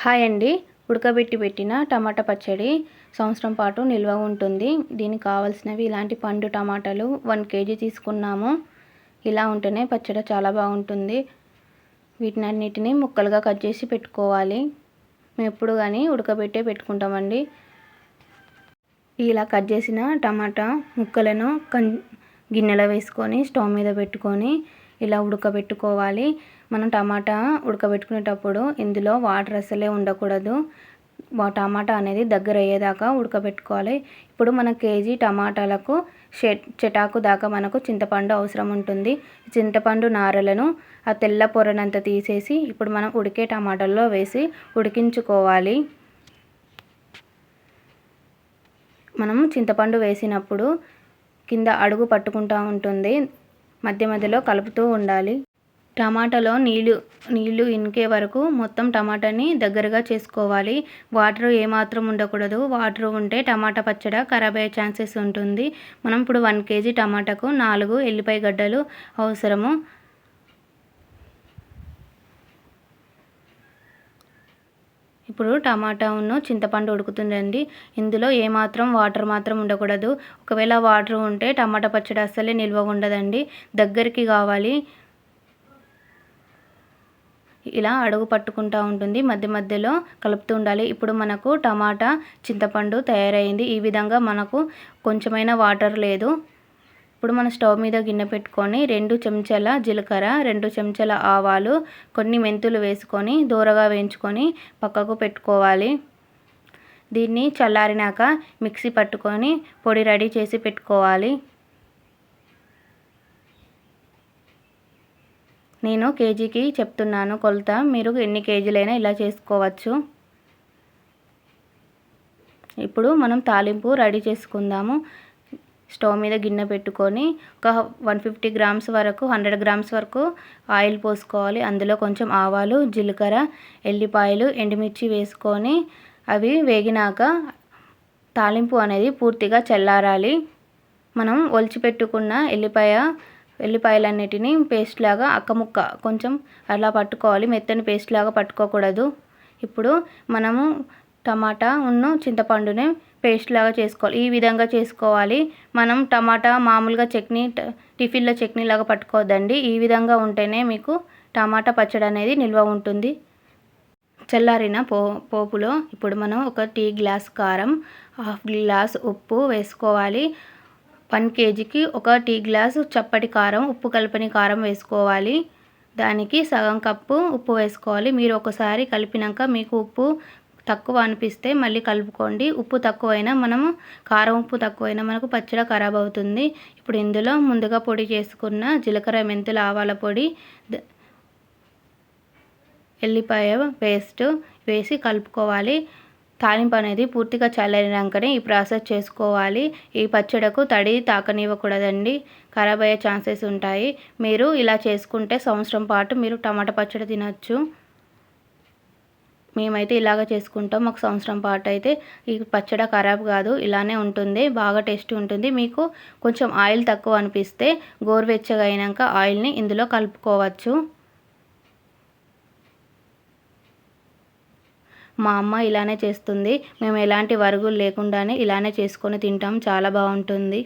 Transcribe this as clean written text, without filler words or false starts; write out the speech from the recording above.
Hi అండి. ఉడకబెట్టి పెట్టిన టమాటా పచ్చడి సంవత్సరం పాటు నిల్వ ఉంటుంది. దీనికి కావాల్సినవి ఇలాంటి పండు టమాటాలు 1 కేజీ తీసుకున్నాము. ఇలా ఉంటేనే పచ్చడి చాలా బాగుంటుంది. వీటినన్నిటిని ముక్కలుగా కట్ చేసి పెట్టుకోవాలి. మేము ఎప్పుడు కానీ ఉడకబెట్టే పెట్టుకుంటామండి. ఇలా కట్ చేసిన టమాటా ముక్కలను గిన్నెలో వేసుకొని స్టవ్ మీద పెట్టుకొని ఇలా ఉడకబెట్టుకోవాలి. మనం టమాటా ఉడకబెట్టుకునేటప్పుడు ఇందులో వాటర్ అసలే ఉండకూడదు. టమాటా అనేది దగ్గర అయ్యేదాకా ఉడకబెట్టుకోవాలి. ఇప్పుడు మన కేజీ టమాటాలకు చెటాకు దాకా మనకు చింతపండు అవసరం ఉంటుంది. చింతపండు నారలను ఆ తెల్ల పొరనంతా తీసేసి ఇప్పుడు మనం ఉడికే టమాటాల్లో వేసి ఉడికించుకోవాలి. మనం చింతపండు వేసినప్పుడు కింద అడుగు పట్టుకుంటూ ఉంటుంది. మధ్య మధ్యలో కలుపుతూ ఉండాలి. టమాటాలో నీళ్ళు ఇనికే వరకు మొత్తం టమాటాని దగ్గరగా చేసుకోవాలి. వాటర్ ఏమాత్రం ఉండకూడదు. వాటర్ ఉంటే టమాటా పచ్చడి ఖరాబ్ అయ్యే ఛాన్సెస్ ఉంటుంది. మనం ఇప్పుడు 1 కేజీ టమాటాకు 4 ఎల్లిపాయ గడ్డలు అవసరము. ఇప్పుడు టమాటా చింతపండు ఉడుకుతుందండి. ఇందులో ఏమాత్రం వాటర్ మాత్రం ఉండకూడదు. ఒకవేళ వాటర్ ఉంటే టమాటా పచ్చడి అస్సలే నిల్వ ఉండదండి. దగ్గరికి కావాలి. ఇలా అడుగు పట్టుకుంటూ ఉంటుంది. మధ్య మధ్యలో కలుపుతూ ఉండాలి. ఇప్పుడు మనకు టమాటా చింతపండు తయారైంది. ఈ విధంగా మనకు కొంచెమైనా వాటర్ లేదు. ఇప్పుడు మన స్టవ్ మీద గిన్నె పెట్టుకొని 2 చెంచాల జీలకర్ర, 2 చెంచాల ఆవాలు, కొన్ని మెంతులు వేసుకొని దూరగా వేయించుకొని పక్కకు పెట్టుకోవాలి. దీన్ని చల్లారినాక మిక్సీ పట్టుకొని పొడి రెడీ చేసి పెట్టుకోవాలి. నేను కేజీకి చెప్తున్నాను కొలత. మీరు ఎన్ని కేజీలైనా ఇలా చేసుకోవచ్చు. ఇప్పుడు మనం తాలింపు రెడీ చేసుకుందాము. స్టవ్ మీద గిన్నె పెట్టుకొని ఒక 150 గ్రామ్స్ వరకు 100 గ్రామ్స్ వరకు ఆయిల్ పోసుకోవాలి. అందులో కొంచెం ఆవాలు, జీలకర్ర, ఎల్లిపాయలు, ఎండుమిర్చి వేసుకొని అవి వేగినాక తాలింపు అనేది పూర్తిగా చల్లారాలి. మనం ఒలిచిపెట్టుకున్న ఎల్లిపాయలన్నిటిని పేస్ట్ లాగా అక్కముక్క కొంచెం అలా పట్టుకోవాలి. మెత్తని పేస్ట్ లాగా పట్టుకోకూడదు. ఇప్పుడు మనము టమాటా చింతపండుని పేస్ట్ లాగా చేసుకోవాలి. ఈ విధంగా చేసుకోవాలి. మనం టమాటా మామూలుగా టిఫిన్లో చట్నీ లాగా పట్టుకోవద్దండి. ఈ విధంగా ఉంటేనే మీకు టమాటా పచ్చడి అనేది నిల్వ ఉంటుంది. చల్లారిన పోపులో ఇప్పుడు మనం ఒక టీ గ్లాస్ కారం, 1/2 గ్లాస్ ఉప్పు వేసుకోవాలి. 1 కేజీకి ఒక టీ గ్లాసు చప్పటి కారం, ఉప్పు కలపని కారం వేసుకోవాలి. దానికి సగం కప్పు ఉప్పు వేసుకోవాలి. మీరు ఒకసారి కలిపినాక మీకు ఉప్పు తక్కువ అనిపిస్తే మళ్ళీ కలుపుకోండి. ఉప్పు తక్కువైనా కారం ఉప్పు తక్కువైనా మనకు పచ్చడి ఖరాబ్ అవుతుంది. ఇప్పుడు ఇందులో ముందుగా పొడి చేసుకున్న జీలకర్ర, మెంతుల, ఆవాల పొడి, ఎల్లిపాయ పేస్ట్ వేసి కలుపుకోవాలి. తాలింపు అనేది పూర్తిగా చల్లారినాకనే ఈ ప్రాసెస్ చేసుకోవాలి. ఈ పచ్చడకు తడి తాకనివ్వకూడదండి. ఖరాబ్ అయ్యే ఛాన్సెస్ ఉంటాయి. మీరు ఇలా చేసుకుంటే సంవత్సరం పాటు మీరు టమాటా పచ్చడి తినచ్చు. మేమైతే ఇలాగ చేసుకుంటాం. మాకు సంవత్సరం పాటు అయితే ఈ పచ్చడి ఖరాబ్ కాదు, ఇలానే ఉంటుంది. బాగా టేస్ట్ ఉంటుంది. మీకు కొంచెం ఆయిల్ తక్కువ అనిపిస్తే గోరువెచ్చగా అయినాక ఆయిల్ని ఇందులో కలుపుకోవచ్చు. మా అమ్మ ఇలానే చేస్తుంది. మేము ఎలాంటి వరుగులు లేకుండానే ఇలానే చేసుకొని తింటాం. చాలా బాగుంటుంది.